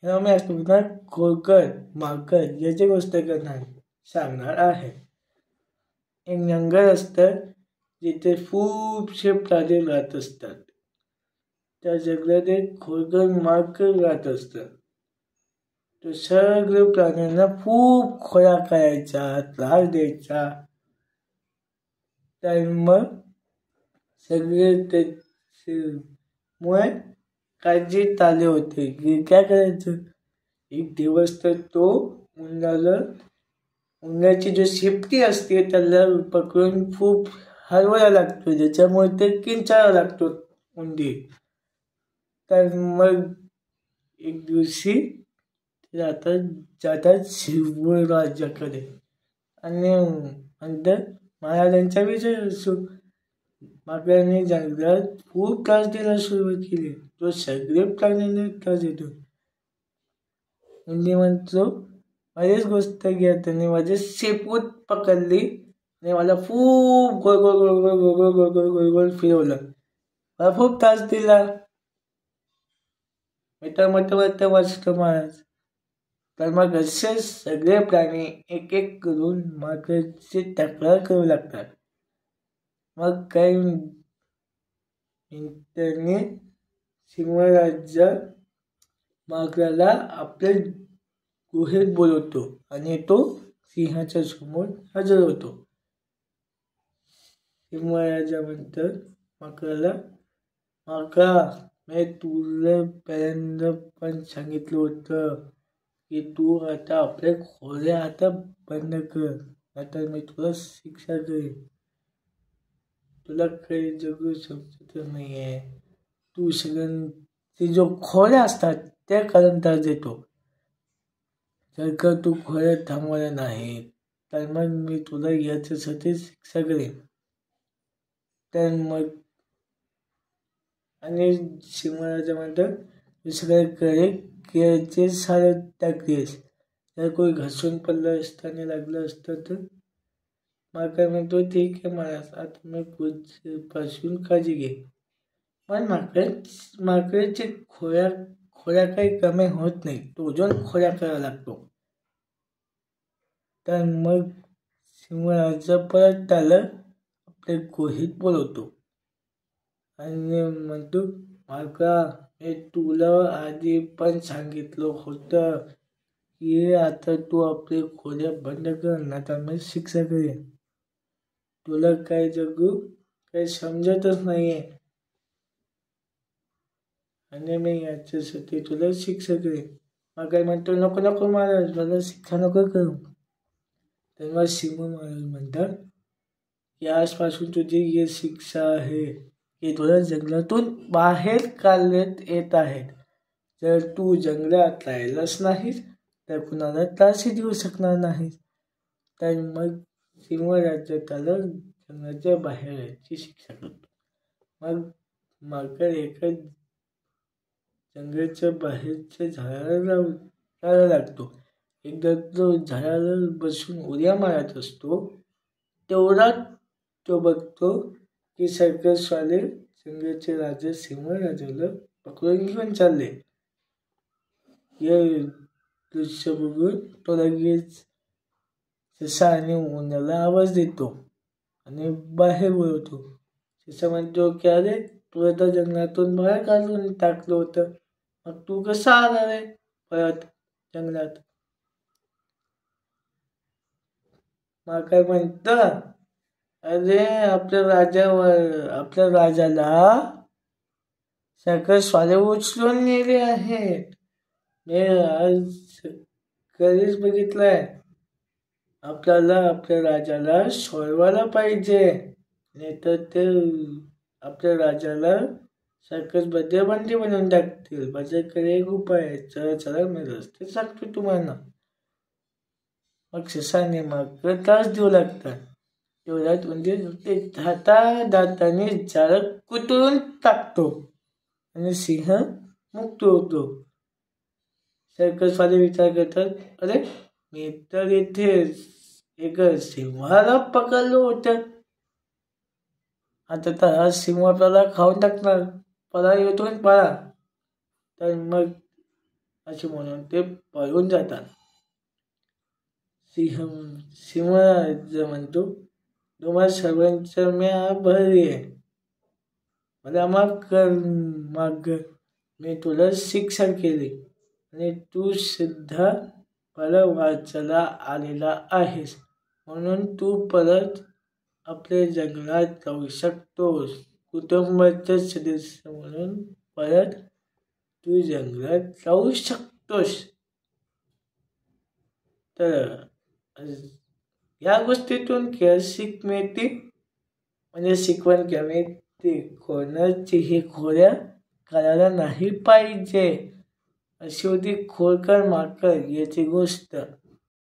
मी आज तुम्हाला खोकर माकड याची गोष्ट सांगणार आहे. एक जंगल असतं जिथे खूपसे प्राणी राहत असतात. त्या जंगलात एक खोकर माकड राहत असतं. तो सगळ्या प्राण्यांना खूप खोड्या करायचा, त्रास द्यायचा. तर मग सगळे त्यामुळे काळजीत आले होते की काय करायचं. एक दिवस तर तो उंदराची जो शेपटी असते त्याला पकडून खूप हलवायला लागतो, ज्याच्यामुळे ते किंचाळा लागतो उंदीर. तर मग एक दिवशी ते जातात शिवराजाकडे आणि नंतर महाराजांचा विजय असो. माकडाने जंगलात खूप त्रास द्यायला सुरुवात केली. तो सगळे प्राण्यांना त्रास देतो. उंदीर म्हणतो, माझीच गोष्ट घ्या, त्यांनी माझी शेपूट पकडली आणि मला खूप गोल गोल गोल गोल गोल गोल गोल गोल गोल गोल फिरवलं. मला खूप त्रास दिला. मत वाचतो महाराज. तर मग असे सगळे प्राणी एक एक करून माकडाची तक्रार करू लागतात. मग काही मिनिटांनी सिंहराज माकडाला आपल्या गुहेत बोलवतो आणि तो सिंहाच्या समोर हजर होतो. सिंहराजा म्हणतात माकडाला, माकडा, मी तुला पहिल्यांदा पण सांगितलं होतं की तू आता आपल्या खोड्या आता बंद कर, नाहीतर मी तुला शिक्षा करेन. तुला काही जगू समजत नाहीये. तू सगळ्यांचे जो खोड्या असतात त्या कारण त्रास देतो. जर का तू खोड्या थांबवल्या नाही तर मग मी तुला याच्यासाठी शिक्षा करेन. तर मग आणि सिंहराजा म्हणतात, दुसऱ्याकडे केळीचे सारे टाकलेस, जर कोणी घसरून पडलं असताना लागलं असतं तर. माकड म्हणतो, ठीक आहे महाराज, आता मी पुढच्यापासून काळजी घे. पण माकडाची खोड्या काही कमी होत नाही, तो अजून खोड्या करायला लागतो. तर मग सिंहराजा परत त्याला आपल्या गुहेत बोलवतो आणि म्हणतो, माकडा, मी तुला आधी पण सांगितलं होतं की आता तू आपले खोड्या बंद कर, नाहीतर मी शिक्षा करेन. तुला काय जगू काही समजतच नाहीये आणि मी याच्यासाठी तुला शिक्षा करेन. मग काय म्हणतो, नको नको महाराज, मला शिक्षा नको करू. तेव्हा सिंह महाराज म्हणतात की आजपासून तुझी ही शिक्षा आहे की तुला जंगलातून बाहेर काढण्यात येत आहेत. जर तू जंगलात राहिलास नाहीस तर कुणाला त्रासही देऊ शकणार नाहीस. तर मग सिंहराजा त्याला जंगलाच्या बाहेर यायची शिक्षा करतो. मग माकड एका जंगलाच्या बाहेरच्या झाडाला लागतो. एकदा तो झाडाला बसून उड्या मारत असतो, तेवढ्यात तो बघतो की सर्कसवाले जंगलाचे राजा सिंहराजाला पकडून घेऊन चालले. हे दृश्य बघून तो लगेच ससा आणि उंदराला आवाज देतो आणि बाहेर बोलवतो. ससा म्हणतो की अरे, तुला तर जंगलातून बाहेर काढून टाकलं होतं, मग तू कसा आला रे परत जंगलात. मग काय म्हणतं, अरे आपल्या राजाला सर्कसवाले उचलून नेले आहेत. मी आज सकाळीच बघितलंय. आपल्याला आपल्या राजाला सोडवायला पाहिजे, नाही तर ते आपल्या राजाला सर्कसमध्ये बंदी बनवून टाकतील. माझ्याकडे एक उपाय आहे, चला चला मी रस्ते सांगतो तुम्हाला. मग ससाने मग त्रास देऊ लागतात. तेवढ्यात उंदीर ते दाताने झाड कुटून टाकतो आणि सिंह मुक्त होतो. सर्कसवाले विचार करतात, अरे, मी तर इथे एक सिंहाला पकडलं होतं, आता तर हा सिंह आपल्याला खाऊन टाकणार, पळा इथून पळा. तर मग असे म्हणून ते पळून जातात. सिंहराज म्हणतो, तुम्हा सर्वांचा मी आभारी आहे. मला माफ कर माग, मी तुला शिक्षा केली आणि तू सुद्धा परत वाचायला आलेला आहेस, म्हणून तू परत आपल्या जंगलात जाऊ शकतोस. कुटुंबाचा सदस्य म्हणून परत तू जंगलात जाऊ शकतोस. तर या गोष्टीतून काय शिक मिळते, म्हणजे शिकवण काय मिळते, कोणाचीही खोड्या करायला नाही पाहिजे. शेवटी खोडकर माकड याची गोष्ट